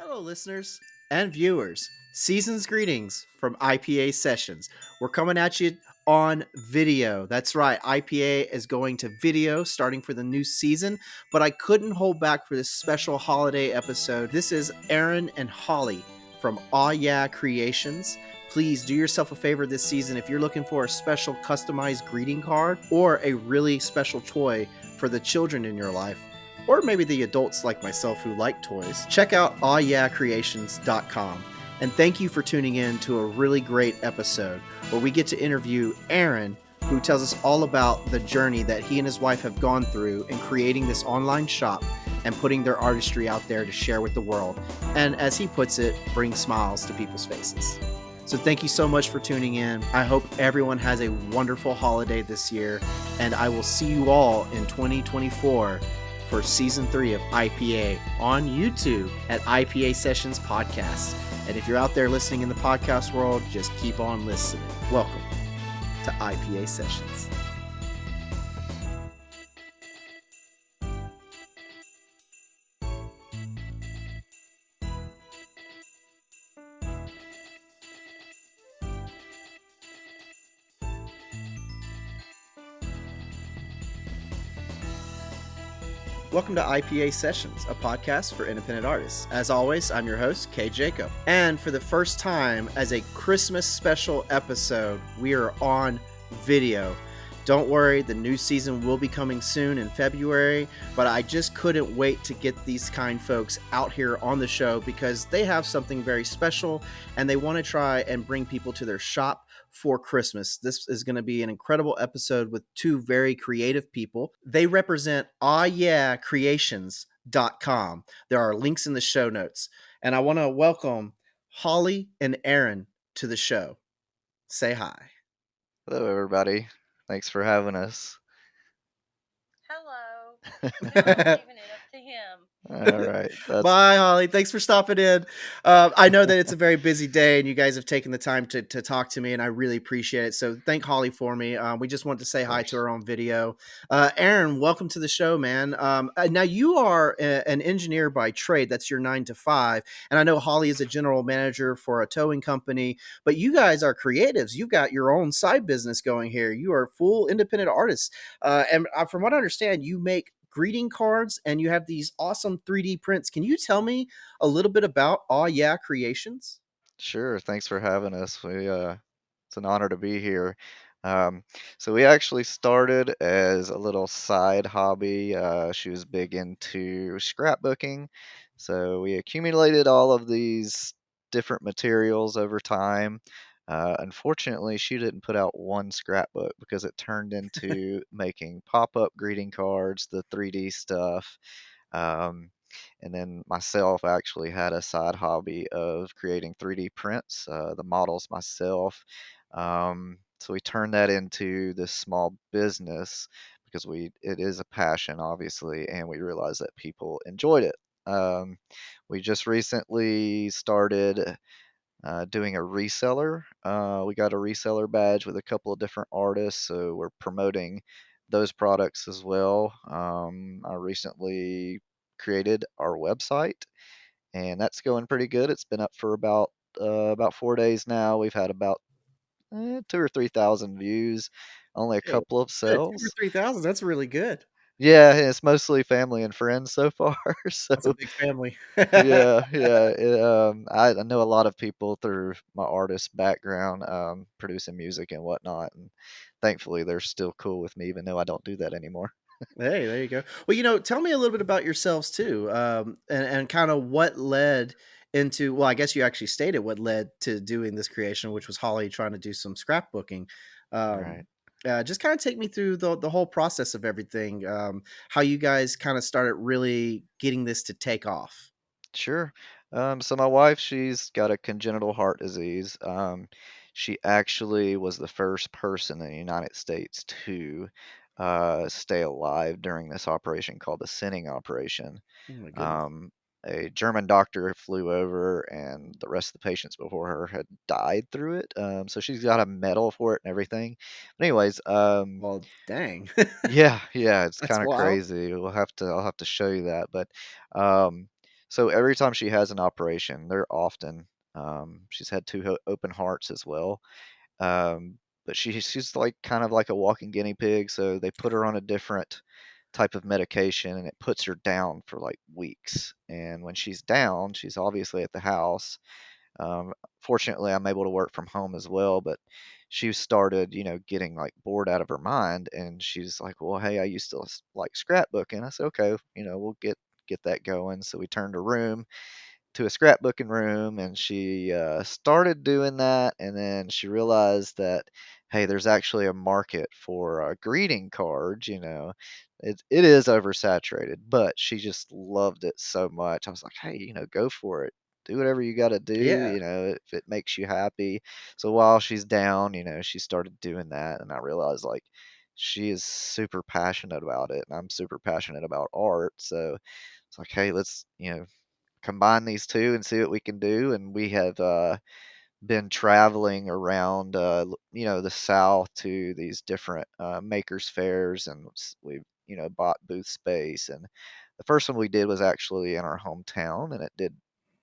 Hello, listeners and viewers. Season's greetings from IPA Sessions. We're coming at you on video. That's right, IPA is going to video starting for the new season, but I couldn't hold back for this special holiday episode. This is Aaron and Holli from Aw Yeah Creations. Please do yourself a favor this season if you're looking for a special customized greeting card or a really special toy for the children in your life, or maybe the adults like myself who like toys, check out awyeahcreations.com. And thank you for tuning in to a really great episode where we get to interview Aaron, who tells us all about the journey that he and his wife have gone through in creating this online shop and putting their artistry out there to share with the world. And as he puts it, bring smiles to people's faces. So thank you so much for tuning in. I hope everyone has a wonderful holiday this year, and I will see you all in 2024 for season 3 of IPA on YouTube at IPA Sessions Podcast. And if you're out there listening in the podcast world, just keep on listening. Welcome to IPA Sessions. Welcome to IPA Sessions, a podcast for independent artists. As always, I'm your host, Kay Jacob. And for the first time, as a Christmas special episode, we are on video. Don't worry, the new season will be coming soon in February, but I just couldn't wait to get these kind folks out here on the show because they have something very special and they want to try and bring people to their shop for Christmas. This is going to be an incredible episode with two very creative people. They represent awyeahcreations.com. There are links in the show notes. And I want to welcome Holli and Aaron to the show. Say hi. Hello, everybody. Thanks for having us. Hello. Now I'm leaving it up to him. All right. That's Bye, Holli. Thanks for stopping in. I know that it's a very busy day, and you guys have taken the time to talk to me, and I really appreciate it. So thank Holli for me. We just wanted to say of hi to course. her on video. Aaron, welcome to the show, man. Now you are an engineer by trade. That's your 9 to 5, and I know Holli is a general manager for a towing company. But you guys are creatives. You've got your own side business going here. You are full independent artists, and from what I understand, you make greeting cards and you have these awesome 3D prints. Can you tell me a little bit about Aw Yeah Creations? Sure. Thanks for having us. It's an honor to be here. Um, so we actually started as a little side hobby. She was big into scrapbooking, so we accumulated all of these different materials over time. Unfortunately, she didn't put out one scrapbook because it turned into making pop-up greeting cards, the 3D stuff. Um, and then myself, I actually had a side hobby of creating 3D prints, the models myself. So we turned that into this small business because it is a passion, obviously, and we realized that people enjoyed it. Um, we just recently started doing a reseller. We got a reseller badge with a couple of different artists, so we're promoting those products as well. I recently created our website, and that's going pretty good. It's been up for about 4 days now. We've had about 2 or 3 thousand views, only a Good. couple of Good. Two or sales. 3,000. That's really good. Yeah, and it's mostly family and friends so far. So That's a big family. yeah, yeah. I know a lot of people through my artist background, producing music and whatnot, and thankfully they're still cool with me, even though I don't do that anymore. Hey, there you go. Well, tell me a little bit about yourselves too, and kind of what led into. Well, I guess you actually stated what led to doing this creation, which was Holly trying to do some scrapbooking. Right. Um, just kind of take me through the whole process of everything. How you guys kind of started really getting this to take off. Sure. So my wife, she's got a congenital heart disease. She actually was the first person in the United States to stay alive during this operation called the sinning operation. Oh my goodness. Um, a German doctor flew over, and the rest of the patients before her had died through it. So she's got a medal for it and everything. But anyways, Well, dang. yeah, yeah, it's That's kind of wild. crazy. I'll have to show you that. But um, So every time she has an operation, they're often she's had two open hearts as well. Um, but she's like kind of like a walking guinea pig, so they put her on a different type of medication and it puts her down for like weeks. And when she's down, she's obviously at the house. Fortunately, I'm able to work from home as well, but she started, getting like bored out of her mind, and she's like, "Well, hey, I used to like scrapbooking." I said, "Okay, we'll get that going." So we turned her room to a scrapbooking room, and she started doing that, and then she realized that, hey, there's actually a market for greeting cards. It is oversaturated, but she just loved it so much. I was like, hey, go for it. Do whatever you got to do, Yeah. if it makes you happy. So while she's down, she started doing that, and I realized like she is super passionate about it, and I'm super passionate about art. So it's like, hey, let's combine these two and see what we can do. And we have been traveling around, the South to these different makers fairs, and we've bought booth space. And the first one we did was actually in our hometown, and it did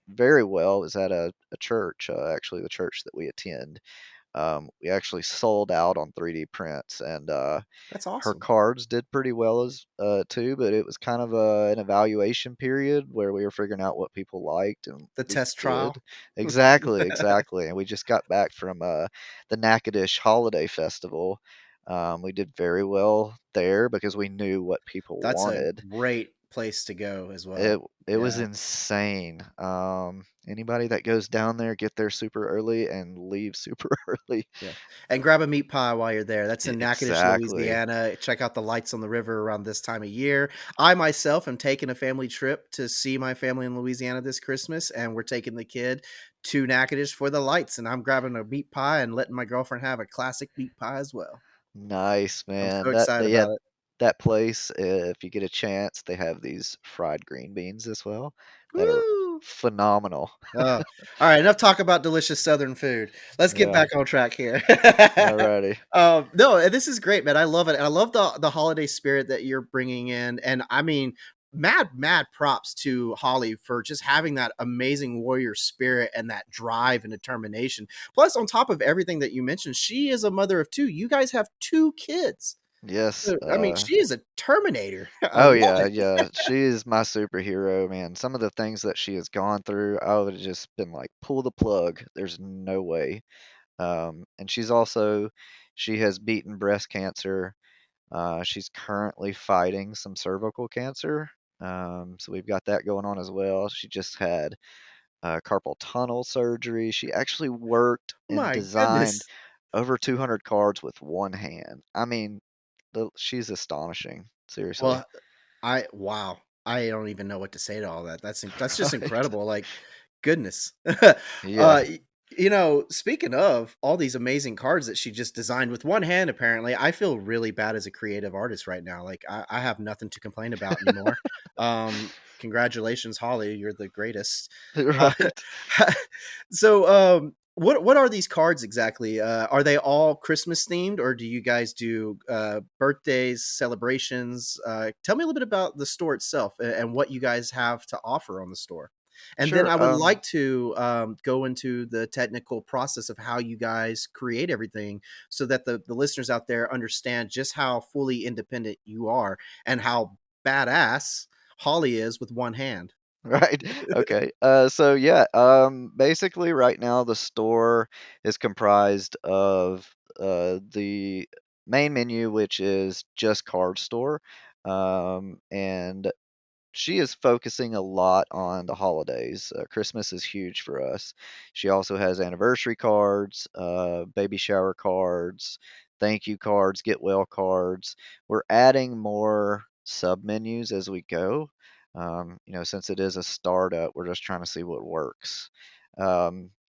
very well. It was at a church, actually the church that we attend. We actually sold out on 3D prints, and That's her awesome. cards did pretty well as too, but it was kind of an evaluation period where we were figuring out what people liked, and The we test trial. did. Exactly, exactly. And we just got back from the Natchitoches Holiday Festival. We did very well there because we knew what people That's a wanted. great place to go as It well. it was Yeah. insane. Anybody that goes down there, get there super early and leave super early. Yeah, and grab a meat pie while you're there. That's in Natchitoches, Exactly. Louisiana. Check out the lights on the river around this time of year. I myself am taking a family trip to see my family in Louisiana this Christmas, and we're taking the kid to Natchitoches for the lights, and I'm grabbing a meat pie and letting my girlfriend have a classic meat pie as well. Nice, I'm so man. excited Yeah, about it. that place, if you get a chance, they have these fried green beans as well that are Woo! phenomenal. All right, enough talk about delicious Southern food. Let's get Yeah. back on track here. Alrighty. No, and this is great, man. I love it. And I love the holiday spirit that you're bringing in. And I mean, mad props to Holly for just having that amazing warrior spirit and that drive and determination. Plus, on top of everything that you mentioned, she is a mother of two. You guys have two kids. Yes. So, I mean, she is a Terminator. I Oh love yeah, it. yeah. She is my superhero, man. Some of the things that she has gone through, I would have just been like, pull the plug. There's no way. And she has beaten breast cancer. She's currently fighting some cervical cancer. So we've got that going on as well. She just had carpal tunnel surgery. She actually worked and My designed goodness. over 200 cards with one hand. I mean, she's astonishing. Seriously. Well, I wow. I don't even know what to say to all that. That's just Right. incredible. Like, goodness. Yeah. Speaking of all these amazing cards that she just designed with one hand, apparently, I feel really bad as a creative artist right now. Like, I have nothing to complain about anymore. Congratulations, Holly. You're the greatest. Uh, Right. so, what are these cards exactly? Are they all Christmas themed, or do you guys do birthdays, celebrations? Tell me a little bit about the store itself and what you guys have to offer on the store. And then Sure. I would like to go into the technical process of how you guys create everything so that the listeners out there understand just how fully independent you are and how badass Holly is with one hand. Right. Okay. So yeah, basically right now the store is comprised of the main menu, which is just card store. And she is focusing a lot on the holidays. Christmas is huge for us. She also has anniversary cards, baby shower cards, thank you cards, get well cards. We're adding more sub menus as we go. Since it is a startup, we're just trying to see what works.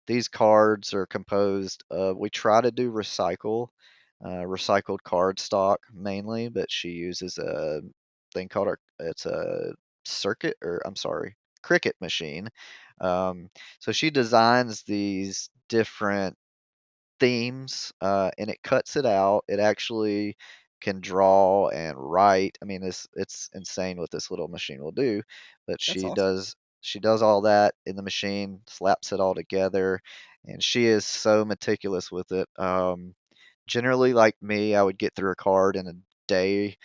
These cards are composed of, we try to do recycled card stock mainly, but she uses a thing called it's a circuit, or I'm sorry, cricket machine. Um, so she designs these different themes, and it cuts it out. It actually can draw and write. I mean, it's insane what this little machine will do. But That's she awesome. does. she does all that in the machine, slaps it all together, and she is so meticulous with it. Generally, like me, I would get through a card in a day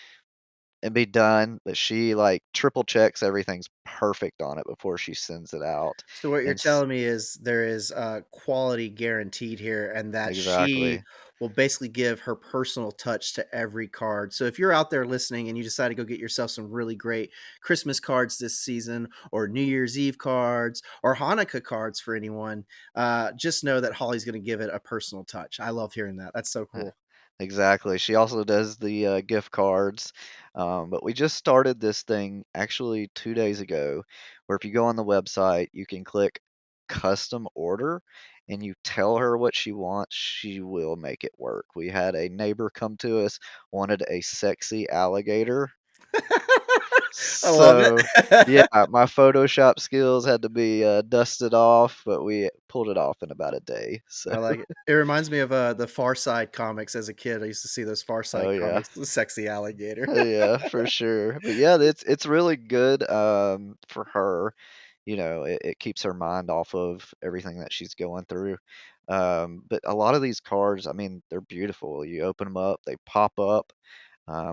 and be done, but she like triple checks everything's perfect on it before she sends it out. So what you're And s- telling me is there is quality guaranteed here, and that she exactly. will basically give her personal touch to every card. So if you're out there listening and you decide to go get yourself some really great Christmas cards this season, or New Year's Eve cards, or Hanukkah cards for anyone, just know that Holly's going to give it a personal touch. I love hearing that. That's so Yeah, cool. exactly. She also does the gift cards. But we just started this thing actually 2 days ago, where if you go on the website, you can click custom order and you tell her what she wants, she will make it work. We had a neighbor come to us, wanted a sexy alligator. I love So, yeah, it. my Photoshop skills had to be dusted off, but we pulled it off in about a day. So, I like it. It reminds me of the Far Side comics as a kid. I used to see those Far oh Side yeah. comics, the sexy alligator. Yeah, for sure. But yeah, it's really good for her. It keeps her mind off of everything that she's going through. But a lot of these cards, I mean, they're beautiful. You open them up, they pop up.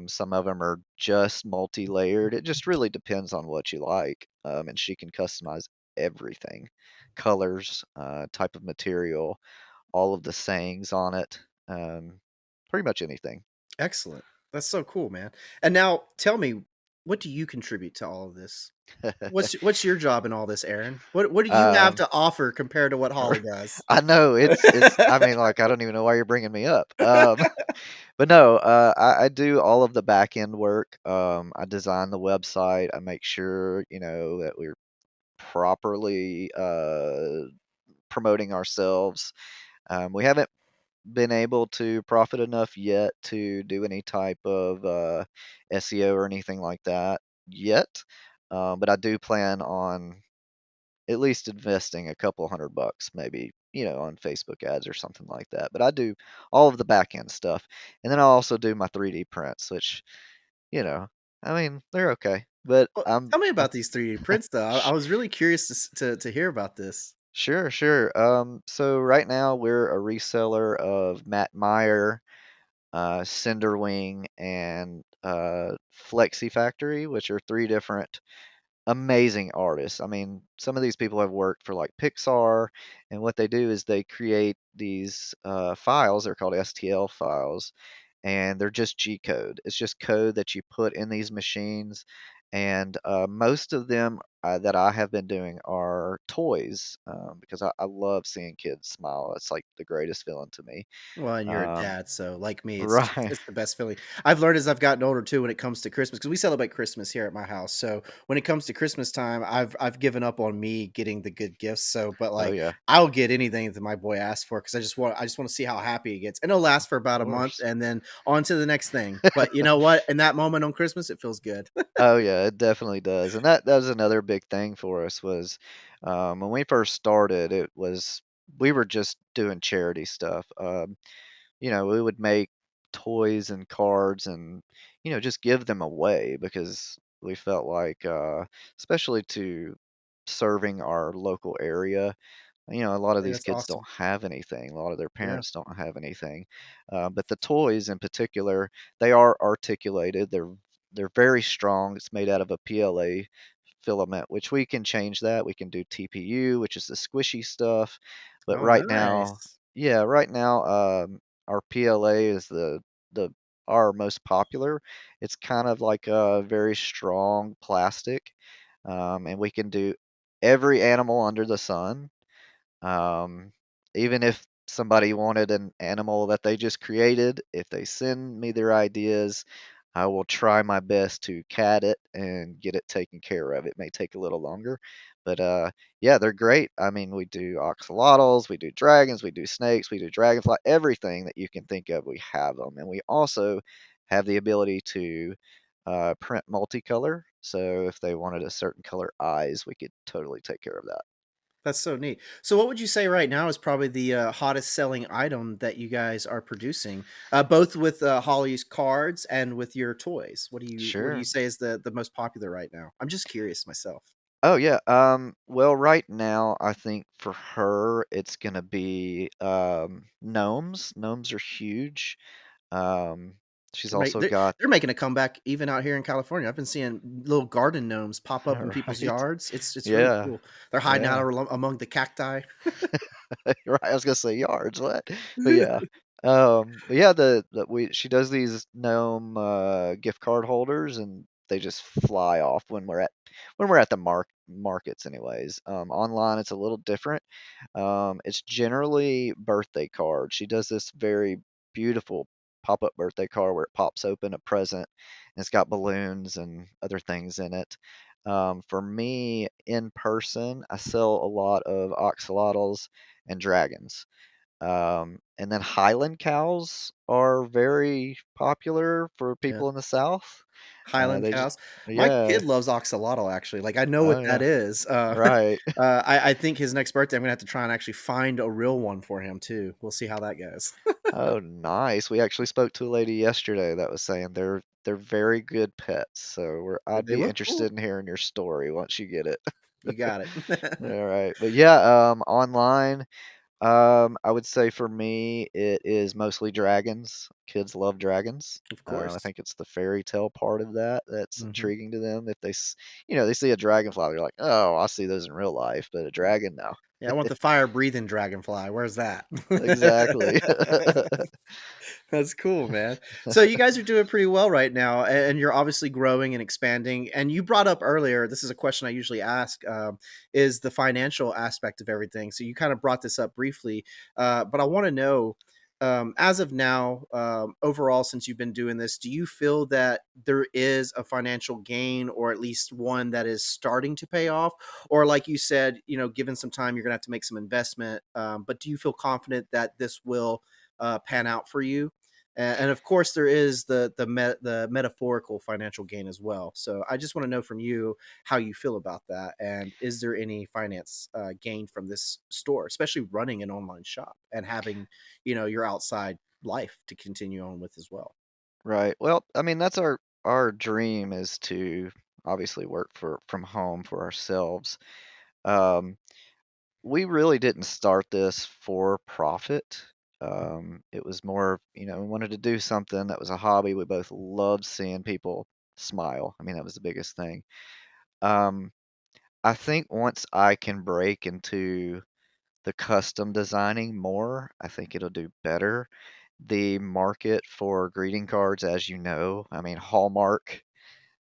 Some of them are just multi-layered. It just really depends on what you like. And she can customize everything, colors, type of material, all of the sayings on it, pretty much anything. Excellent. That's so cool, man. And now tell me, what do you contribute to all of this? What's your job in all this, Aaron? What do you have um, to offer compared to what Holly does? I know it's. I mean, like, I don't even know why you're bringing me up. But no, I do all of the back end work. I design the website. I make sure that we're properly promoting ourselves. We haven't been able to profit enough yet to do any type of SEO or anything like that yet. But I do plan on at least investing a couple $100 maybe, on Facebook ads or something like that. But I do all of the back end stuff. And then I also do my 3D prints, which, you know, I mean, they're okay. But Well, tell me about these 3D prints, though. I was really curious to hear about this. sure, sure. So right now we're a reseller of Matt Meyer, Cinderwing, and Flexi Factory, which are three different amazing artists. I mean, some of these people have worked for like Pixar, and what they do is they create these files. They're called STL files, and they're just G code. It's just code that you put in these machines. And most of them that I have been doing are toys because I love seeing kids smile. It's like the greatest feeling to me. Well, and you're a Um, dad, so like me, right. it's the best feeling. I've learned as I've gotten older too when it comes to Christmas, because we celebrate Christmas here at my house. So when it comes to Christmas time, I've given up on me getting the good gifts. So, but Oh like yeah. I'll get anything that my boy asks for because I just want to see how happy he gets, and it'll last for Of about a month, course. and then on to the next thing. But you know what? In that moment on Christmas, it feels good. Oh yeah, it definitely does. And that was another big thing for us was when we first started, we were just doing charity stuff. We would make toys and cards and just give them away because we felt like especially to serving our local area, a lot I of think these that's kids don't awesome. have anything. A lot of their Yeah. parents don't have anything. But the toys in particular, they are articulated. They're very strong. It's made out of a PLA filament, which we can change that. We can do TPU, which is the squishy stuff. But Oh, right now, nice. yeah, right now, our PLA is the our most popular. It's kind of like a very strong plastic, and we can do every animal under the sun. Um, Even if somebody wanted an animal that they just created, if they send me their ideas, I will try my best to cat it and get it taken care of. It may take a little longer, but yeah, they're great. I mean, we do axolotls, we do dragons, we do snakes, we do dragonfly, everything that you can think of, we have them. And we also have the ability to print multicolor. So if they wanted a certain color eyes, we could totally take care of that. That's so neat. So, what would you say right now is probably the hottest selling item that you guys are producing, both with Holly's cards and with your toys? What do you Sure. say is the most popular right now? I'm just curious myself. Oh yeah. Well, right now I think for her it's gonna be gnomes. Gnomes are huge. Um, she's They're, make, also they're, got they're making a comeback even out here in California. I've been seeing little garden gnomes pop up in people's right. yards. It's really Yeah. cool. They're hiding out Yeah. among the cacti. Right, I was gonna say yards, what? But yeah. But yeah, the we she does these gnome gift card holders and they just fly off when we're at the markets anyways. Online it's a little different. It's generally birthday cards. She does this very beautiful pop-up birthday card where it pops open a present and it's got balloons and other things in it. For me, in person, I sell a lot of axolotls and dragons. And then Highland cows are very popular for Yeah. people in the South. Highland They just, cows. My yeah, kid loves oxalotl actually. Like I know what oh yeah, that is. right. I think his next birthday I'm gonna have to try and actually find a real one for him too. We'll see how that goes. Oh, nice. We actually spoke to a lady yesterday that was saying they're very good pets. So I'd They be look interested cool. in hearing your story once you get it. You got it. All right. But yeah, online, I would say for me it is mostly dragons. Kids love dragons. Of I course. think it's the fairy tale part of that that's Mhm. intriguing to them. If they see a dragonfly, they're like, "Oh, I see those in real life, but a dragon, no." Yeah, I want the fire-breathing dragonfly. Where's that? Exactly. That's cool, man. So you guys are doing pretty well right now, and you're obviously growing and expanding. And you brought up earlier, this is a question I usually ask, is the financial aspect of everything. So you kind of brought this up briefly, but I want to know, as of now, overall, since you've been doing this, do you feel that there is a financial gain, or at least one that is starting to pay off? Or like you said, given some time, you're gonna have to make some investment. But do you feel confident that this will pan out for you? And of course, there is the metaphorical financial gain as well. So I just want to know from you how you feel about that, and is there any finance gain from this store, especially running an online shop and having your outside life to continue on with as well. Right. Well, I mean, that's our dream is to obviously work from home for ourselves. Um, we really didn't start this for profit. It was more, we wanted to do something that was a hobby. We both loved seeing people smile. I mean, that was the biggest thing. Um, I think once I can break into the custom designing more, I think it'll do better. The market for greeting cards, as you know, I mean, Hallmark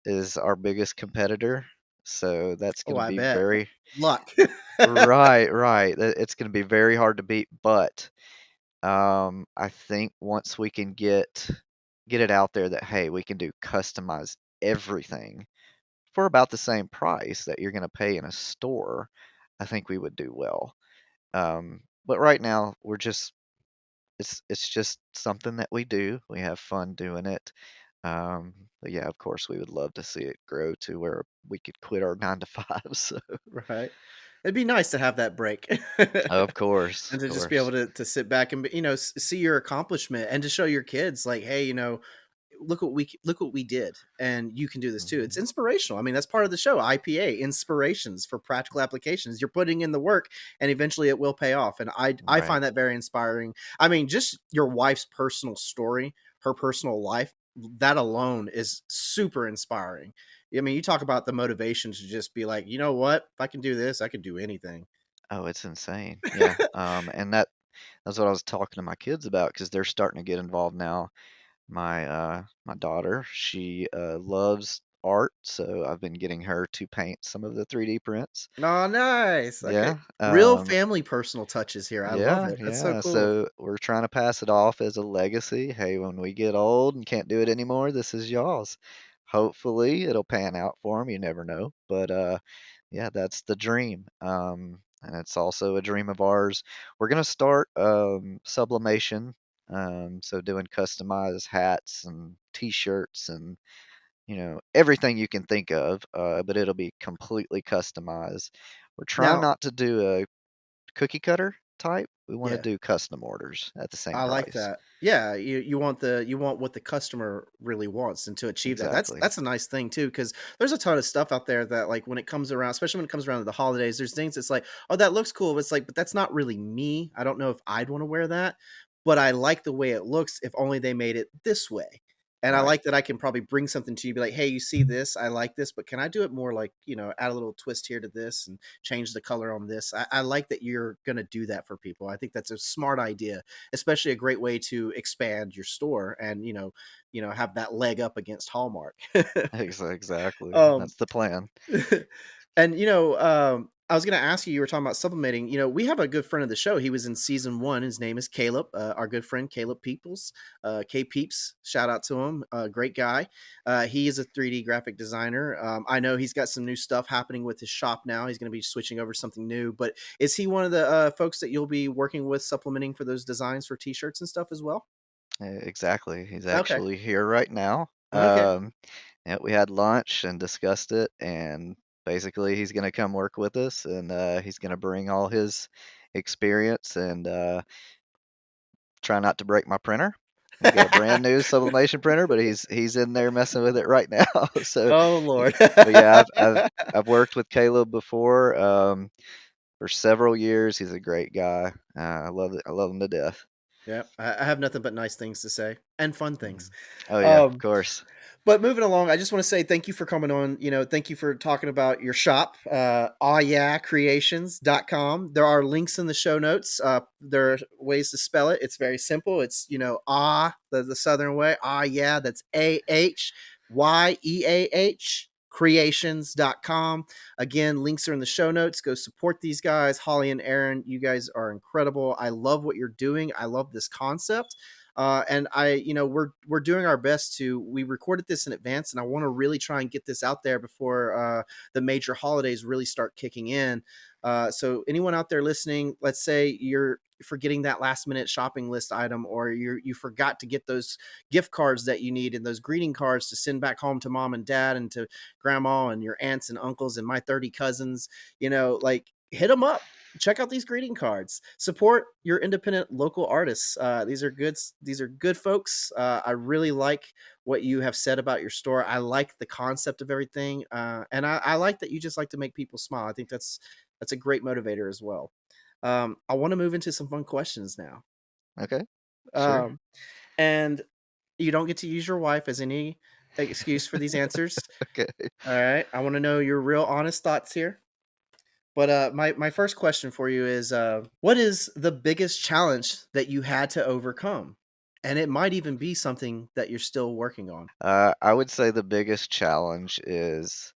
is our biggest competitor. So that's Oh, going to I be bet. very Luck. right, right. It's going to be very hard to beat, but I think once we can get it out there that hey, we can do customize everything for about the same price that you're going to pay in a store, I think we would do well. But right now we're just it's just something that we do. We have fun doing it. But yeah, of course, we would love to see it grow to where we could quit our 9 to 5s. Right. It'd be nice to have that break. Of course, And of to just be able course. to sit back and, see your accomplishment and to show your kids like, "Hey, look what we did, and you can do this too." It's Mhm. inspirational. I mean, that's part of the show, IPA, inspirations for practical applications. You're putting in the work, and eventually it will pay off, and I Right. find that very inspiring. I mean, just your wife's personal story, her personal life, that alone is super inspiring. I mean, you talk about the motivation to just be like, "You know what? If I can do this, I can do anything." Oh, it's insane. Yeah. And that's what I was talking to my kids about because they're starting to get involved now. My daughter, she loves art, so I've been getting her to paint some of the 3D prints. Oh, nice. Okay. Yeah. Real family personal touches here. I love Yeah, it. That's so yeah. cool. So we're trying to pass it off as a legacy. Hey, when we get old and can't do it anymore, this is y'all's. Hopefully, it'll pan out for them. You never know. But yeah, that's the dream. And it's also a dream of ours. We're gonna start sublimation. So doing customized hats and T-shirts and everything you can think of. But it'll be completely customized. We're trying Now, not to do a cookie cutter. type. We want to Yeah. do custom orders at the same I like price. that. Yeah, you want what the customer really wants, and to achieve that, Exactly. that's a nice thing too. Because there's a ton of stuff out there that, like, when it comes around, especially when it comes around to the holidays, there's things that's like, oh, that looks cool. But it's like, but that's not really me. I don't know if I'd want to wear that, but I like the way it looks. If only they made it this way. And I Right. like that I can probably bring something to you, be like, hey, you see this? I like this, but can I do it more like, add a little twist here to this and change the color on this? I like that you're gonna do that for people. I think that's a smart idea, especially a great way to expand your store and have that leg up against Hallmark. Exactly. um That's the plan. and I was going to ask you, you were talking about supplementing. We have a good friend of the show. He was in season 1. His name is Caleb, our good friend Caleb Peoples, K Peeps. Shout out to him. Great guy. He is a 3D graphic designer. I know he's got some new stuff happening with his shop now. He's going to be switching over to something new. But is he one of the folks that you'll be working with, supplementing for those designs for T-shirts and stuff as well? Exactly. He's Okay. actually here right now. Okay. Yeah, we had lunch and discussed it, and basically he's going to come work with us, and he's going to bring all his experience and try not to break my printer. We got a brand new sublimation printer, but he's in there messing with it right now. So, Oh Lord. but yeah, I've worked with Caleb before for several years. He's a great guy. I love it. I love him to death. Yeah, I have nothing but nice things to say and fun things. Mhm. Oh yeah, of Um, course. but moving along, I just want to say thank you for coming on. Thank you for talking about your shop, awyeahcreations.com. There are links in the show notes. There are ways to spell it. It's very simple. It's, the Southern way. Ah, yeah, that's AHYEAH creations.com. Again, links are in the show notes. Go support these guys, Holly and Aaron. You guys are incredible. I love what you're doing. I love this concept. And we're doing our best to. We recorded this in advance, and I want to really try and get this out there before the major holidays really start kicking in. So anyone out there listening, let's say you're forgetting that last minute shopping list item, or you forgot to get those gift cards that you need and those greeting cards to send back home to mom and dad and to grandma and your aunts and uncles and my 30 cousins, like, hit them up. Check out these greeting cards. Support your independent local artists. These are good folks. I really like what you have said about your store. I like the concept of everything, and I like that you just like to make people smile. I think that's a great motivator as well. I want to move into some fun questions now. Okay, sure. Um, and you don't get to use your wife as any excuse for these answers. Okay. All right. I want to know your real honest thoughts here. But my first question for you is, what is the biggest challenge that you had to overcome? And it might even be something that you're still working on. I would say the biggest challenge is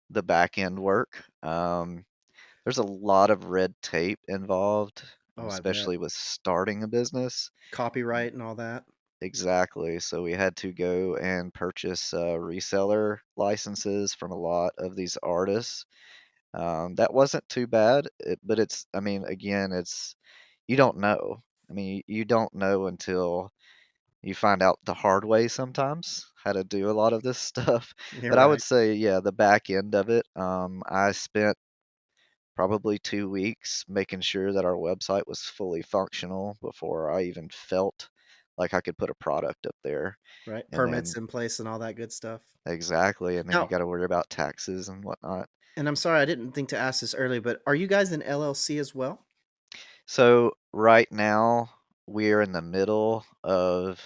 the back end work. There's a lot of red tape involved, Oh, I bet. especially with starting a business. Copyright and all that. Exactly. So we had to go and purchase reseller licenses from a lot of these artists. That wasn't too bad, but I mean, again, you don't know. I mean, you don't know until you find out the hard way sometimes how to do a lot of this stuff. You're But I would right. say, yeah, the back end of it, I spent probably 2 weeks making sure that our website was fully functional before I even felt like I could put a product up there. Right. And Permits then, in place and all that good stuff. exactly, and then you Now, got to worry about taxes and whatnot. and I'm sorry I didn't think to ask this earlier, but are you guys an LLC as well? So right now we're in the middle of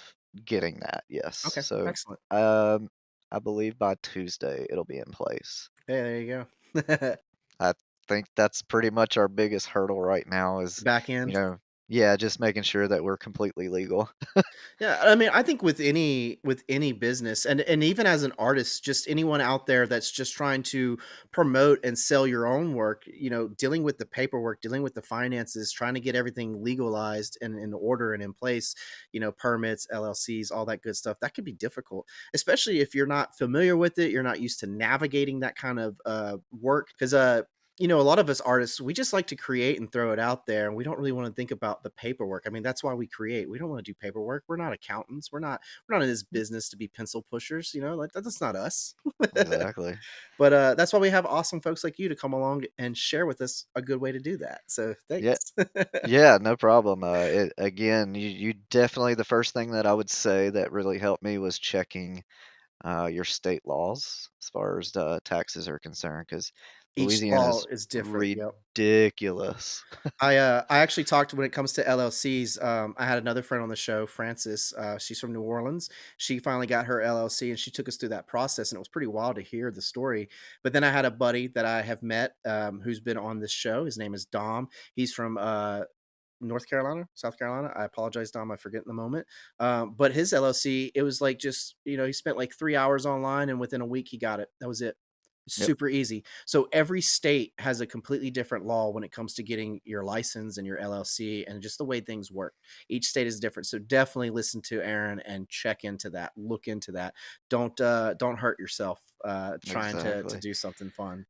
getting that, yes. Okay, So excellent. um, I believe by Tuesday it'll be in place. Hey, there you go. I think that's pretty much our biggest hurdle right now is, Back you end. know, yeah, just making sure that we're completely legal. Yeah, I mean, I think with any business, and even as an artist, just anyone out there that's just trying to promote and sell your own work, dealing with the paperwork, dealing with the finances, trying to get everything legalized and in order and in place, permits, LLCs, all that good stuff, that could be difficult, especially if you're not familiar with it, you're not used to navigating that kind of work. Because A lot of us artists, we just like to create and throw it out there, and we don't really want to think about the paperwork. I mean, that's why we create. We don't want to do paperwork. We're not accountants. We're not in this business to be pencil pushers. Like that's not us. Exactly. But that's why we have awesome folks like you to come along and share with us a good way to do that. So Yeah. thanks. Yeah, no problem. Again, you definitely the first thing that I would say that really helped me was checking your state laws as far as taxes are concerned, because Each Louisiana law is is different. Yep. ridiculous. I actually talked when it comes to LLCs. I had another friend on the show, Frances. She's from New Orleans. She finally got her LLC, and she took us through that process, and it was pretty wild to hear the story. But then I had a buddy that I have met, who's been on this show. His name is Dom. He's from North Carolina, South Carolina. I apologize, Dom. I forget in the moment. But his LLC, it was like just, he spent like 3 hours online, and within a week he got it. That was it. Yep, Super easy. So every state has a completely different law when it comes to getting your license and your LLC and just the way things work. Each state is different. So definitely listen to Aaron and check into that. Look into that. Don't hurt yourself trying to exactly. do something fun.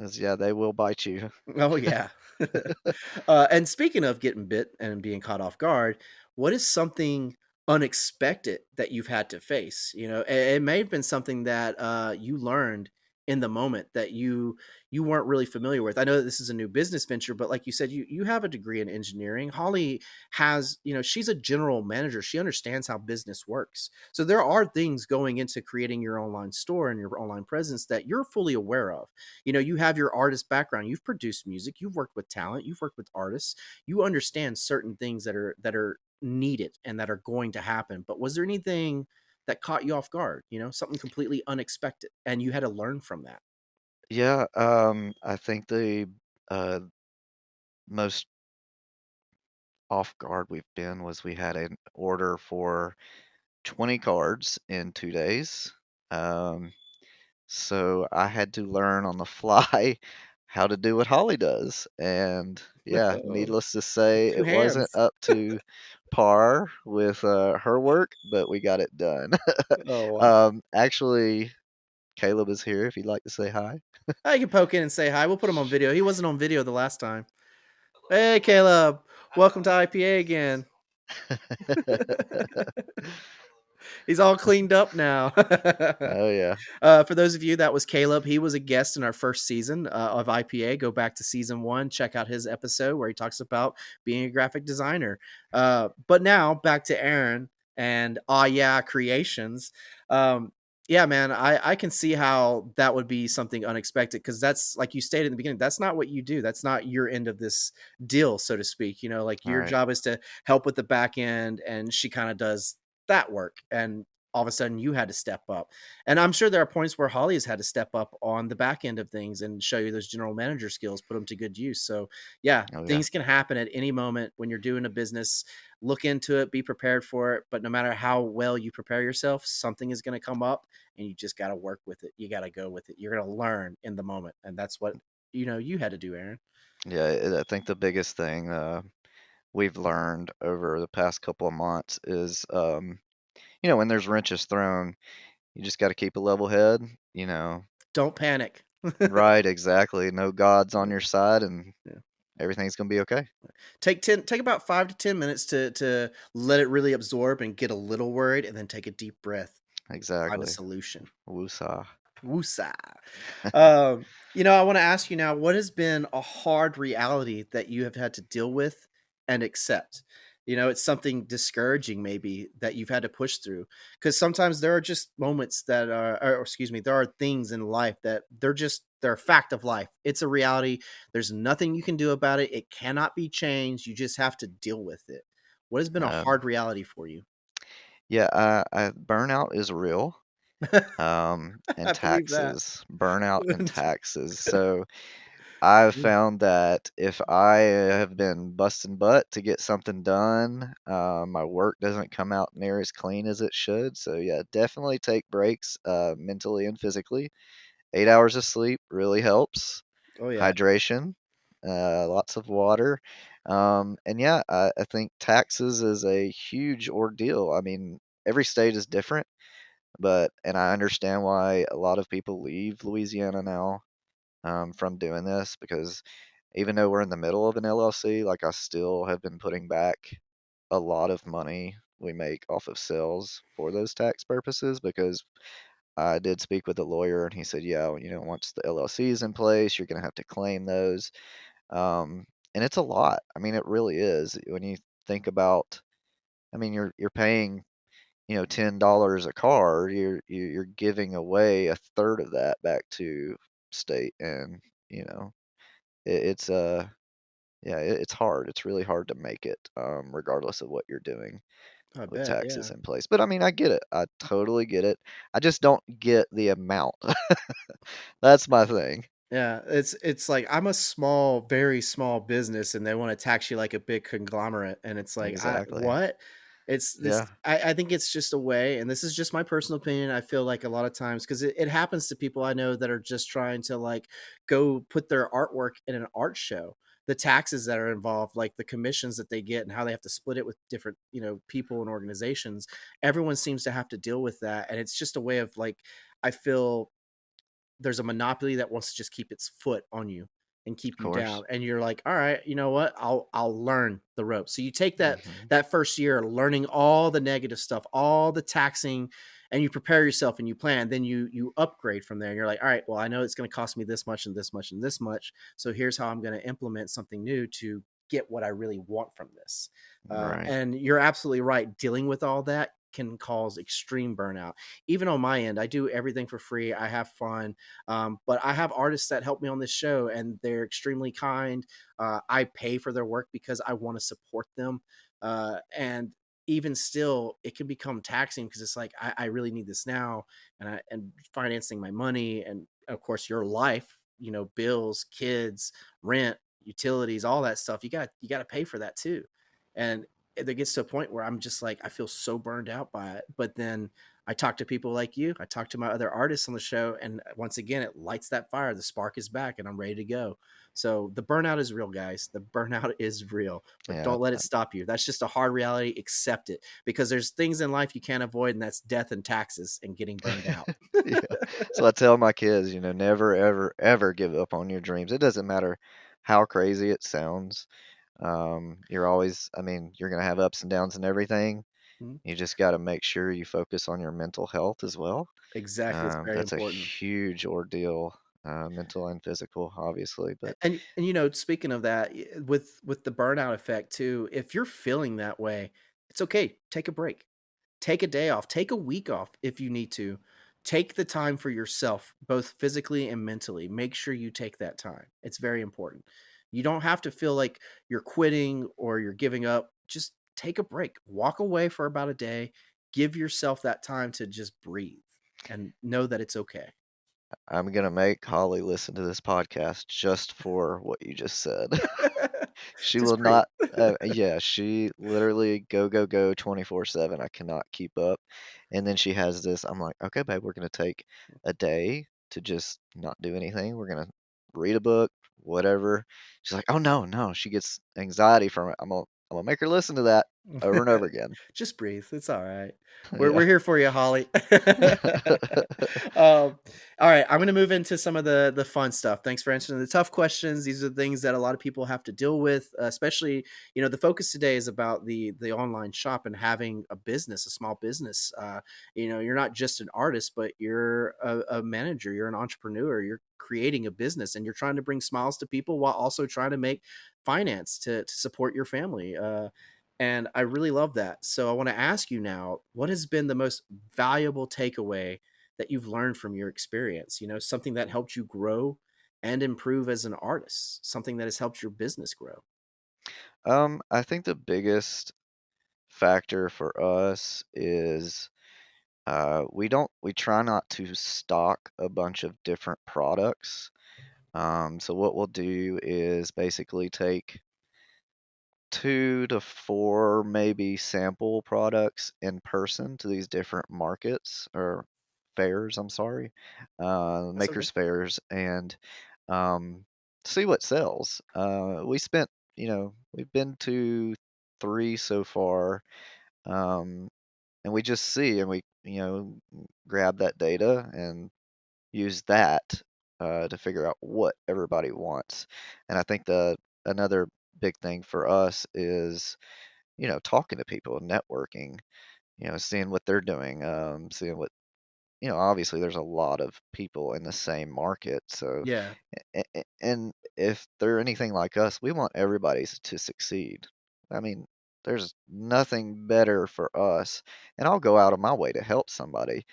'Cause, yeah, they will bite you. Oh yeah. And speaking of getting bit and being caught off guard, what is something unexpected that you've had to face? It may have been something that you learned in the moment that you weren't really familiar with. I know that this is a new business venture, but like you said, you have a degree in engineering. Holly has, she's a general manager. She understands how business works. So there are things going into creating your online store and your online presence that you're fully aware of. You have your artist background. You've produced music. You've worked with talent. You've worked with artists. You understand certain things that are needed and that are going to happen. But was there anything that caught you off guard? Something completely unexpected, and you had to learn from that. Yeah, I think the uh, most off guard we've been was we had an order for 20 cards in 2 days. Um, so I had to learn on the fly how to do what Holly does. And yeah, Oh, needless to say, two it wasn't hands. up to par with her work, but we got it done. Oh wow. Actually, Caleb is here if you'd like to say hi. I can poke in and say hi. We'll put him on video. He wasn't on video the last time. Hey, Caleb. Welcome to IPA again. He's all cleaned up now. Oh yeah. For those of you, that was Caleb. He was a guest in our first season of IPA. Go back to season one, check out his episode where he talks about being a graphic designer. But now back to Aaron and yeah, creations. Um, yeah, man, I can see how that would be something unexpected because that's like you stated in the beginning. That's not what you do. That's not your end of this deal, so to speak. Like All your right. job is to help with the back end, and she kind of does that work. And all of a sudden you had to step up. And I'm sure there are points where Holly has had to step up on the back end of things and show you those general manager skills, put them to good use. So, yeah, Oh yeah. things can happen at any moment when you're doing a business. Look into it, be prepared for it. But no matter how well you prepare yourself, something is going to come up and you just got to work with it. You got to go with it. You're going to learn in the moment. And that's what, you had to do, Aaron. Yeah, I think the biggest thing we've learned over the past couple of months is, when there's wrenches thrown, you just got to keep a level head. You know, Don't panic. right? Exactly. No gods on Yeah. your side, and Yeah. everything's gonna be okay. Take about 5 to 10 minutes to let it really absorb and get a little worried, and then take a deep breath and find a Exactly. solution. Woosah. Woosah. I want to ask you now, what has been a hard reality that you have had to deal with and accept? It's something discouraging maybe that you've had to push through. Because sometimes there are just moments that are, or excuse me, there are things in life that they're a fact of life. It's a reality. There's nothing you can do about it. It cannot be changed. You just have to deal with it. What has been a Um, hard reality for you? yeah, burnout is real. And I believe that. burnout and taxes. So I've found that if I have been busting butt to get something done, my work doesn't come out near as clean as it should. So yeah, definitely take breaks, mentally and physically. 8 hours of sleep really helps. Oh yeah. Hydration, lots of water. And yeah, I think taxes is a huge ordeal. I mean, every state is different, and I understand why a lot of people leave Louisiana now. from doing this because even though we're in the middle of an LLC, like I still have been putting back a lot of money we make off of sales for those tax purposes because I did speak with a lawyer and he said, yeah, once the LLC is in place, you're going to have to claim those. And it's a lot. I mean, it really is. When you think about, I mean, you're paying, $10 a car, you're giving away a third of that back to state, and you know, it's yeah, it's hard. It's really hard to make it, regardless of what you're doing I with bet, taxes yeah. in place. But I mean, I get it. I totally get it. I just don't get the amount. That's my thing. Yeah, it's like I'm a small, very small business, and they want to tax you like a big conglomerate, and it's like, I Exactly. what? It's Yeah, this. I think it's just a way, and this is just my personal opinion. I feel like a lot of times because it happens to people I know that are just trying to like go put their artwork in an art show. The taxes that are involved, like the commissions that they get, and how they have to split it with different people and organizations. Everyone seems to have to deal with that, and it's just a way of like I feel there's a monopoly that wants to just keep its foot on you and keep of you course. down, and you're like, all right, you know what, I'll learn the ropes. So you take Hmm. that first year learning all the negative stuff, all the taxing, and you prepare yourself and you plan. Then you upgrade from there, and you're like, all right, well, I know it's going to cost me this much and this much and this much, so here's how I'm going to implement something new to get what I really want from this. Right. And you're absolutely right, dealing with all that can cause extreme burnout. Even on my end, I do everything for free. I have fun. But I have artists that help me on this show, and they're extremely kind. I pay for their work because I want to support them. And even still, it can become taxing because it's like I really need this now, and financing my money, and of course your life, bills, kids, rent, utilities, all that stuff. You got to pay for that too, and it gets to a point where I'm just like I feel so burned out by it. But then I talk to people like you. I talk to my other artists on the show, and once again, it lights that fire. The spark is back, and I'm ready to go. So the burnout is real, guys. The burnout is real, but Yeah. don't let it stop you. That's just a hard reality. Accept it because there's things in life you can't avoid, and that's death and taxes and getting burned out. Yeah. So I tell my kids, never, ever, ever give up on your dreams. It doesn't matter how crazy it sounds. You're always, I mean, you're going to have ups and downs and everything. Mhm. You just got to make sure you focus on your mental health as well. Exactly, it's very That's a important. huge ordeal, mental and physical, obviously. But And speaking of that, with the burnout effect too, if you're feeling that way, it's okay. Take a break. Take a day off. Take a week off if you need to. Take the time for yourself, both physically and mentally. Make sure you take that time. It's very important. You don't have to feel like you're quitting or you're giving up. Just take a break. Walk away for about a day. Give yourself that time to just breathe and know that it's okay. I'm going to make Holly listen to this podcast just for what you just said. She will Just breathe. not. Yeah, she literally go go go 24/7. I cannot keep up. And then she has this. I'm like, okay, babe, we're gonna take a day to just not do anything. We're gonna read a book, whatever. She's like, oh no, no. She gets anxiety from it. I'm gonna make her listen to that over and over again. Just breathe. It's all right. Yeah. We're here for you, Holly. All right, I'm gonna move into some of the fun stuff. Thanks for answering the tough questions. These are things that a lot of people have to deal with, especially the focus today is about the online shop and having a business, a small business. You're not just an artist, but you're a manager. You're an entrepreneur. You're creating a business, and you're trying to bring smiles to people while also trying to make finance to support your family. And I really love that. So I want to ask you now, what has been the most valuable takeaway that you've learned from your experience? Something that helped you grow and improve as an artist, something that has helped your business grow. I think the biggest factor for us is we try not to stock a bunch of different products. So what we'll do is basically take 2 to 4 maybe sample products in person to these different markets or fairs, I'm sorry, That's okay. makers fairs, and um, see what sells. We've been to 3 so far, um, and we just see and we grab that data and use that. to figure out what everybody wants. And I think the another big thing for us is, talking to people, networking, seeing what they're doing, seeing what, obviously there's a lot of people in the same market. So, Yeah. and if they're anything like us, we want everybody to succeed. I mean, there's nothing better for us, and I'll go out of my way to help somebody.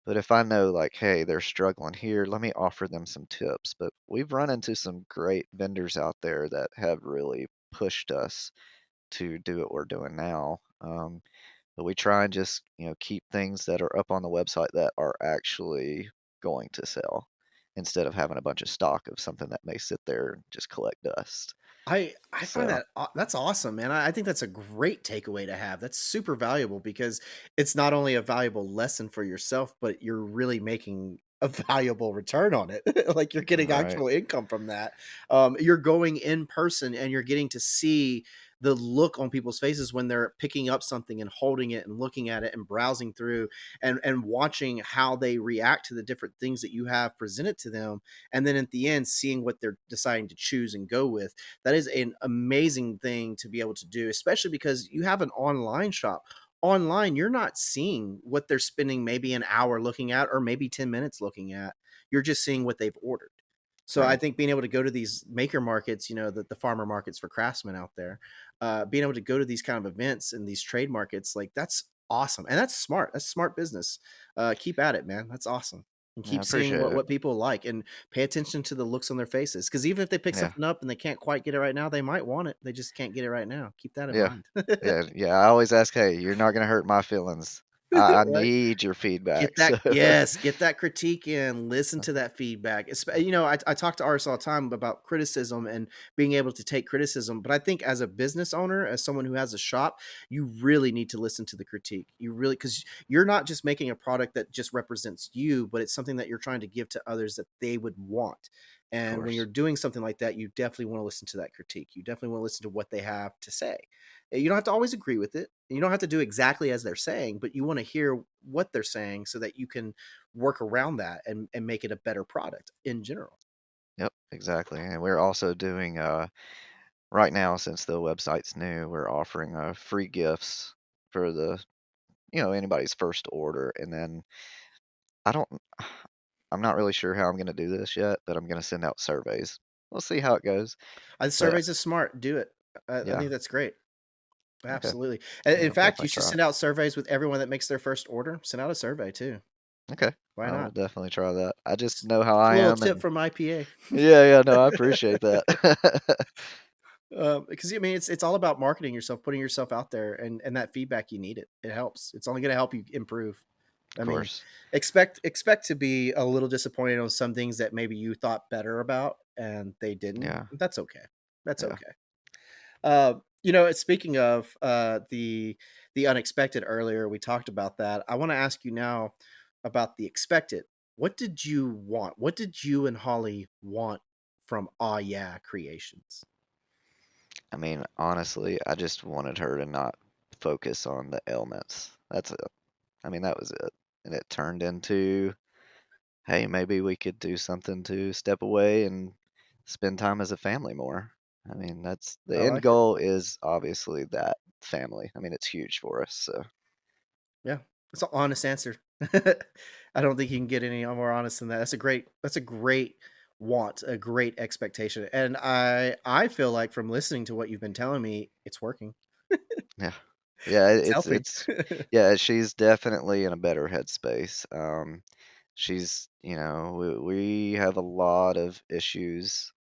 But if I know, like, hey, they're struggling here, let me offer them some tips. But we've run into some great vendors out there that have really pushed us to do what we're doing now. But we try and just, keep things that are up on the website that are actually going to sell instead of having a bunch of stock of something that may sit there and just collect dust. I find So, that that's awesome, man. I think that's a great takeaway to have. That's super valuable because it's not only a valuable lesson for yourself, but you're really making a valuable return on it. Like you're getting right, actual income from that. You're going in person and you're getting to see the look on people's faces when they're picking up something and holding it and looking at it and browsing through and watching how they react to the different things that you have presented to them, and then at the end seeing what they're deciding to choose and go with. That is an amazing thing to be able to do, especially because you have an online shop. Online, you're not seeing what they're spending maybe an hour looking at or maybe 10 minutes looking at. You're just seeing what they've ordered. So I right. think being able to go to these maker markets, the farmer markets for craftsmen out there, being able to go to these kind of events and these trade markets, like that's awesome. And that's smart. That's smart business. Keep at it, man. That's awesome. And Yeah, I keep seeing appreciate what, it. what people like and pay attention to the looks on their faces. Because even if they pick Yeah, something up and they can't quite get it right now, they might want it. They just can't get it right now. Keep that in yeah, mind. yeah. I always ask, hey, you're not gonna hurt my feelings. I Right? need your Get feedback. that So, yes, get that critique in, listen to that feedback. I talk to artists all the time about criticism and being able to take criticism, but I think as a business owner, as someone who has a shop, you really need to listen to the critique. You really, because you're not just making a product that just represents you, but it's something that you're trying to give to others that they would want. of And when you're course. doing something like that, you definitely want to listen to that critique. You definitely want to listen to what they have to say. You don't have to always agree with it. You don't have to do exactly as they're saying, but you want to hear what they're saying so that you can work around that and make it a better product in general. Yep, exactly. And we're also doing right now, since the website's new, we're offering free gifts for anybody's first order. And then I don't, I'm not really sure how I'm going to do this yet, but I'm going to send out surveys. We'll see how it goes. But Surveys is smart. Do it. I yeah, think that's great. okay, Absolutely. yeah, In I'll fact, you definitely should try it. send out surveys with everyone that makes their first order. Send out a survey too. Okay, Why I will not? definitely try that. I just Just know how just a I little am, tip and from IPA. yeah, no, I appreciate that. Because I mean, it's all about marketing yourself, putting yourself out there, and that feedback you need it. It helps. It's only going to help you improve. Of I mean, course, expect to be a little disappointed on some things that maybe you thought better about and they didn't. yeah, That's okay. That's yeah. okay. Speaking of the unexpected earlier, we talked about that. I want to ask you now about the expected. What did you want? What did you and Holly want from Ah Yeah Creations? I mean, honestly, I just wanted her to not focus on the ailments. That's it. I mean, that was it. And it turned into, hey, maybe we could do something to step away and spend time as a family more. I mean, that's the I end like it. goal is obviously that family. I mean, it's huge for us. So, Yeah, it's an honest answer. I don't think you can get any more honest than that. That's a great want, a great expectation. And I feel like from listening to what you've been telling me, it's working. yeah. Yeah, It's helping. yeah, she's definitely in a better headspace. We have a lot of issues,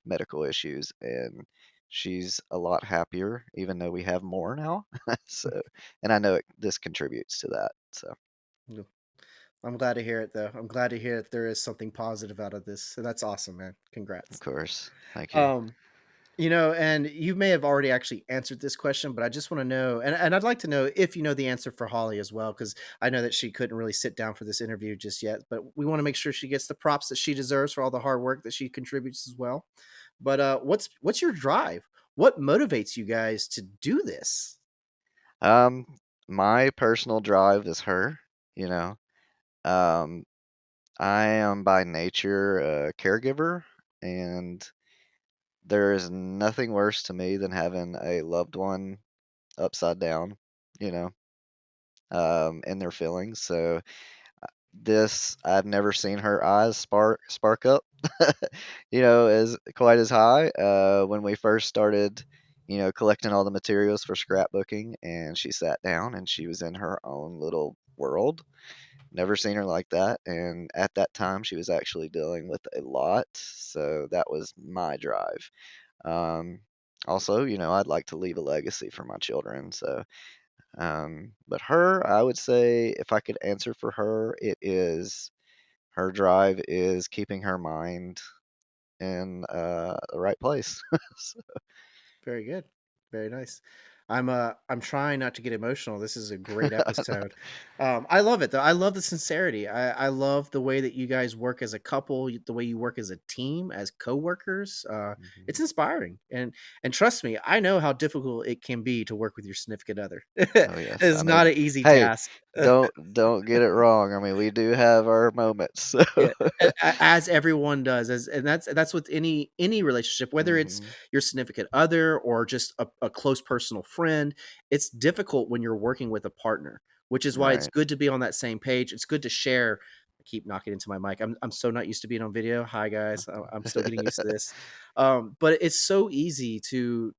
medical issues, and she's a lot happier, even though we have more now. So, and I know this contributes to that. So, No, I'm glad to hear it though. I'm glad to hear that there is something positive out of this. So that's awesome, man. of Congrats. course, thank you. Um, and you may have already actually answered this question, but I just want to know, and I'd like to know if you know the answer for Holly as well, because I know that she couldn't really sit down for this interview just yet, but we want to make sure she gets the props that she deserves for all the hard work that she contributes as well. But what's your drive? What motivates you guys to do this? Um, my personal drive is her. You know, um, I am by nature a caregiver, and there is nothing worse to me than having a loved one upside down, you know, in their feelings. So this, I've never seen her eyes spark up, as quite as high. When we first started, collecting all the materials for scrapbooking, and she sat down and she was in her own little world. Never seen her like that. And at that time, she was actually dealing with a lot. So that was my drive. Um, Also, I'd like to leave a legacy for my children. So, but her, I would say, if I could answer for her, it is her drive is keeping her mind in the right place. So, Very good. Very nice. I'm trying not to get emotional. This is a great episode. I love it though. I love the sincerity. I love the way that you guys work as a couple, the way you work as a team, as coworkers. mhm. It's inspiring. And trust me, I know how difficult it can be to work with your significant other. Oh yes, I It's mean, not an easy hey, task. don't get it wrong. I mean, we do have our moments. So, Yeah, as everyone does, and that's with any relationship, whether it's hmm, your significant other or just a close personal friend. It's difficult when you're working with a partner, which is why it's right. good to be on that same page. It's good to share. I keep knocking into my mic. I'm so not used to being on video. Hi guys, I'm still getting used to this. But it's so easy to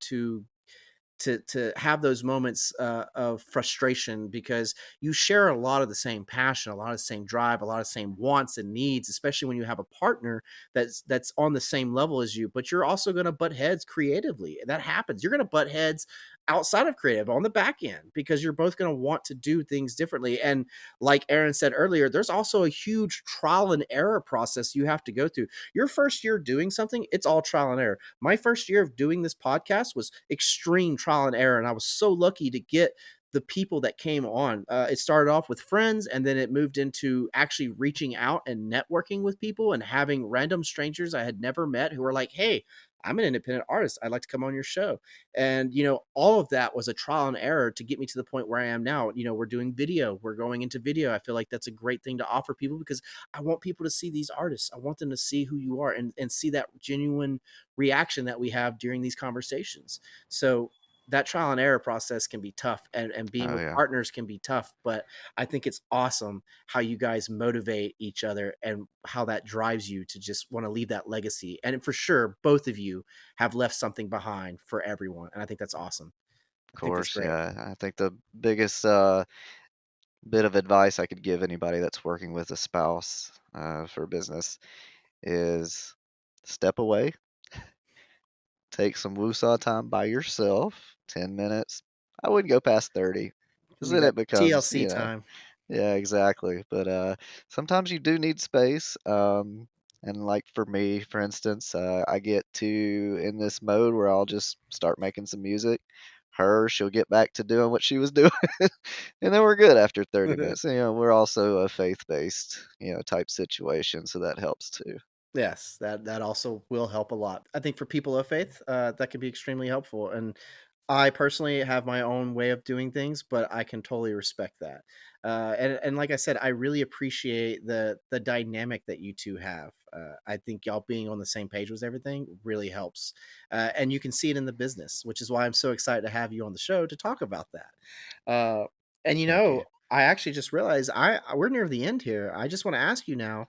have those moments of frustration because you share a lot of the same passion, a lot of the same drive, a lot of the same wants and needs, especially when you have a partner that's on the same level as you. But you're also going to butt heads creatively, and that happens. You're going to butt heads outside of creative on the back end because you're both going to want to do things differently. And like Aaron said earlier, there's also a huge trial and error process you have to go through. Your first year doing something, it's all trial and error. My first year of doing this podcast was extreme trial and error, and I was so lucky to get the people that came on. It started off with friends, and then it moved into actually reaching out and networking with people and having random strangers I had never met who were like, "Hey, I'm an independent artist. I'd like to come on your show." And all of that was a trial and error to get me to the point where I am now. We're doing video. We're going into video. I feel like that's a great thing to offer people because I want people to see these artists. I want them to see who you are and see that genuine reaction that we have during these conversations. So that trial and error process can be tough, and being Oh with yeah, partners can be tough, but I think it's awesome how you guys motivate each other and how that drives you to just want to leave that legacy. And for sure, both of you have left something behind for everyone. And I think that's awesome. I of think that's course. great. Yeah, I think the biggest bit of advice I could give anybody that's working with a spouse for business is step away, take some woosah time by yourself, 10 minutes. I wouldn't go past 30 because Be then that it becomes, TLC time. yeah, exactly. But sometimes you do need space. And like for me, for instance, I get to in this mode where I'll just start making some music. She'll get back to doing what she was doing, and then we're good after 30 minutes. And, we're also a faith-based, type situation, so that helps too. Yes, that also will help a lot. I think for people of faith, that can be extremely helpful. And I personally have my own way of doing things, but I can totally respect that. And like I said, I really appreciate the dynamic that you two have. I think y'all being on the same page with everything really helps, and you can see it in the business, which is why I'm so excited to have you on the show to talk about that. And Thank you. I actually just realized we're near the end here. I just want to ask you now,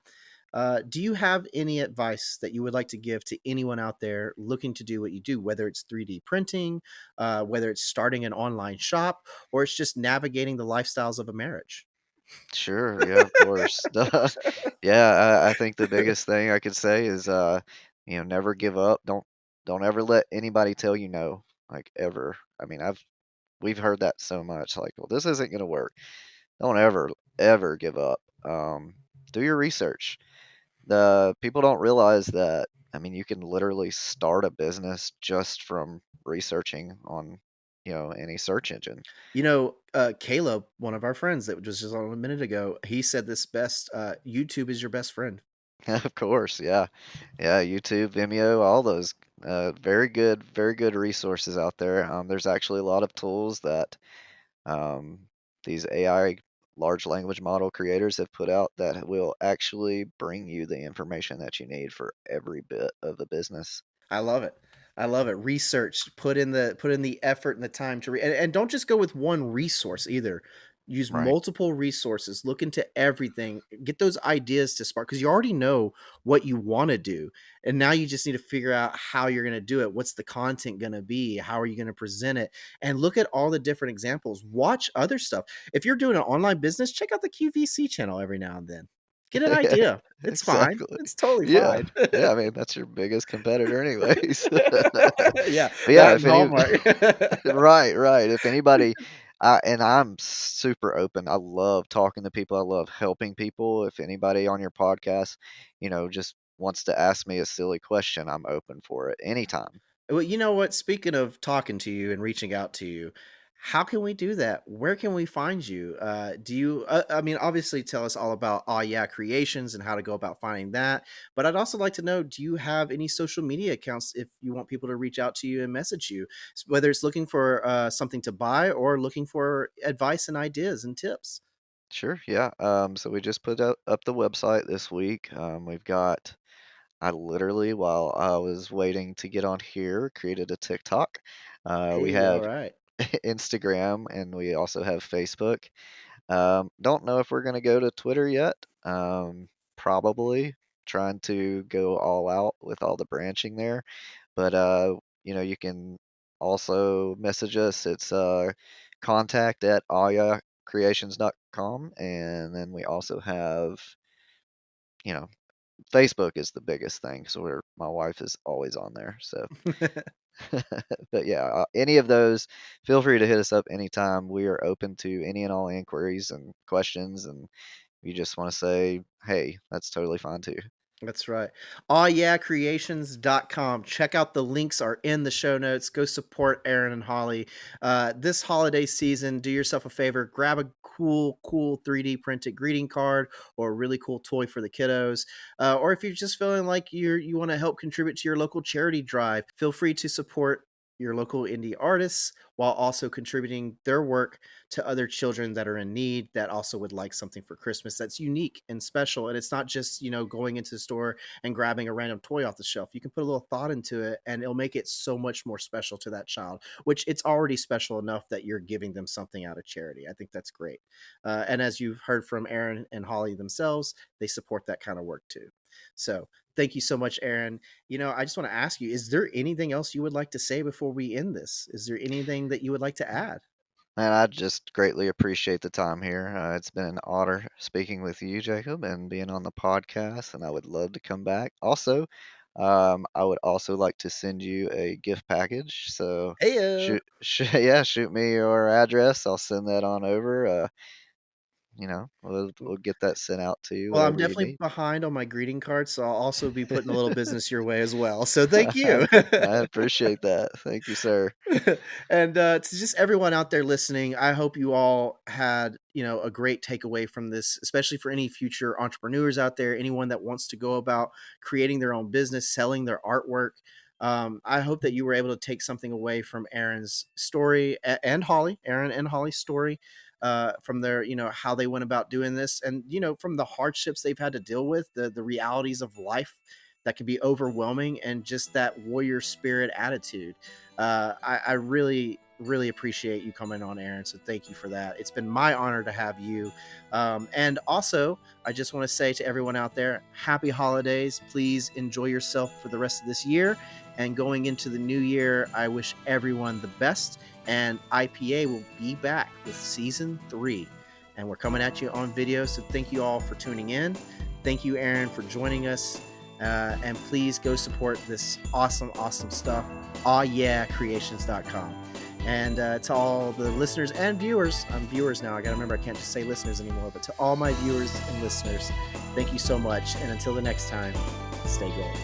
do you have any advice that you would like to give to anyone out there looking to do what you do, whether it's 3D printing, whether it's starting an online shop, or it's just navigating the lifestyles of a marriage? Sure, yeah, of course. Yeah, I think the biggest thing I could say is, never give up. Don't ever let anybody tell you no, like ever. I mean, we've heard that so much, like, well, this isn't gonna work. Don't ever give up. Do your research. The people don't realize that. I mean, you can literally start a business just from researching on, any search engine. Caleb, one of our friends that was just on a minute ago, he said this best: YouTube is your best friend. Of course, yeah. Yeah, YouTube, Vimeo, all those very good resources out there. There's actually a lot of tools that um, these AI large language model creators have put out that will actually bring you the information that you need for every bit of the business. I love it. I love it. Research, put in the effort and the time to and don't just go with one resource either. Use Right. multiple resources. Look into everything. Get those ideas to spark because you already know what you want to do, and now you just need to figure out how you're going to do it. What's the content going to be? How are you going to present it? And look at all the different examples. Watch other stuff. If you're doing an online business, check out the QVC channel every now and then. Get an Yeah, idea. It's fine. exactly. It's totally Yeah. fine. Yeah, I mean, that's your biggest competitor anyways. Yeah, But yeah, that if and any Hallmark. right, right. If anybody, and I'm super open. I love talking to people. I love helping people. If anybody on your podcast, just wants to ask me a silly question, I'm open for it anytime. Well, you know what? Speaking of talking to you and reaching out to you, how can we do that? Where can we find you? Do you, I mean, obviously tell us all about Oh Yeah Creations and how to go about finding that. But I'd also like to know, do you have any social media accounts if you want people to reach out to you and message you, whether it's looking for something to buy or looking for advice and ideas and tips? Sure, yeah. So we just put up the website this week. We've got I literally, while I was waiting to get on here, created a TikTok. We Hey, all have right. Instagram and we also have Facebook. Don't know if we're going to go to Twitter yet. Probably trying to go all out with all the branching there. But you can also message us. It's contact at ayacreations.com. And then we also have, you know, Facebook is the biggest thing. So my wife is always on there. So, but yeah, any of those, feel free to hit us up anytime. We are open to any and all inquiries and questions. And you just want to say, hey, that's totally fine too. That's right. Awyeahcreations.com. Check out the links are in the show notes. Go support Aaron and Holly. This holiday season, do yourself a favor. Grab a cool 3D printed greeting card or a really cool toy for the kiddos. Or if you're just feeling like you want to help contribute to your local charity drive, feel free to support your local indie artists while also contributing their work to other children that are in need that also would like something for Christmas that's unique and special. And it's not just, going into the store and grabbing a random toy off the shelf. You can put a little thought into it and it'll make it so much more special to that child, which it's already special enough that you're giving them something out of charity. I think that's great. And as you've heard from Aaron and Holly themselves, they support that kind of work too. So thank you so much, Aaron. I just want to ask you, is there anything else you would like to say before we end this? Is there anything that you would like to add? And I just greatly appreciate the time here. It's been an honor speaking with you, Jacob, and being on the podcast, and I would love to come back. Also, I would also like to send you a gift package. So Hey, yeah, shoot me your address. I'll send that on over. We'll get that sent out to you, well, I'm whatever you definitely need. behind on my greeting card, so I'll also be putting a little business your way as well. So thank I, you. I appreciate that. Thank you, sir. And to just everyone out there listening, I hope you all had a great takeaway from this, especially for any future entrepreneurs out there, anyone that wants to go about creating their own business, selling their artwork. I hope that you were able to take something away from Aaron's story and Holly, Aaron and Holly's story, from their, how they went about doing this, and from the hardships they've had to deal with, the realities of life that can be overwhelming, and just that warrior spirit attitude. I really, really appreciate you coming on, Aaron. So thank you for that. It's been my honor to have you. And also, I just want to say to everyone out there, happy holidays. Please enjoy yourself for the rest of this year. And going into the new year, I wish everyone the best. And IPA will be back with season 3. And we're coming at you on video. So thank you all for tuning in. Thank you, Aaron, for joining us. And please go support this awesome stuff. Awyeahcreations.com. And to all the listeners and viewers, I'm viewers now. I got to remember I can't just say listeners anymore, but to all my viewers and listeners, thank you so much. And until the next time, stay gold.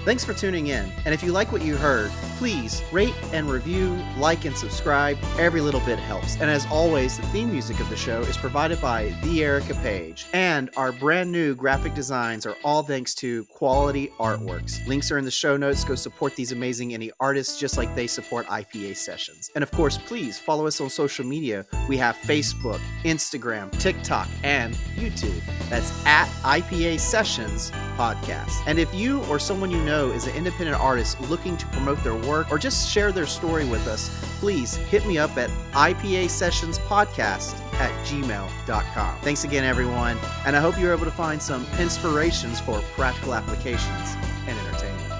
Thanks for tuning in. And if you like what you heard, please rate and review, like and subscribe. Every little bit helps. And as always, the theme music of the show is provided by the Ericka page. And our brand new graphic designs are all thanks to Quality Artworks. Links are in the show notes. Go support these amazing indie artists just like they support IPA sessions. And of course, please follow us on social media. We have Facebook, Instagram, TikTok, and YouTube. That's at IPA Sessions Podcast. And if you or someone you know is an independent artist looking to promote their work or just share their story with us, please hit me up at ipasessionspodcast@gmail.com. Thanks again, everyone, and I hope you're able to find some inspirations for practical applications and entertainment.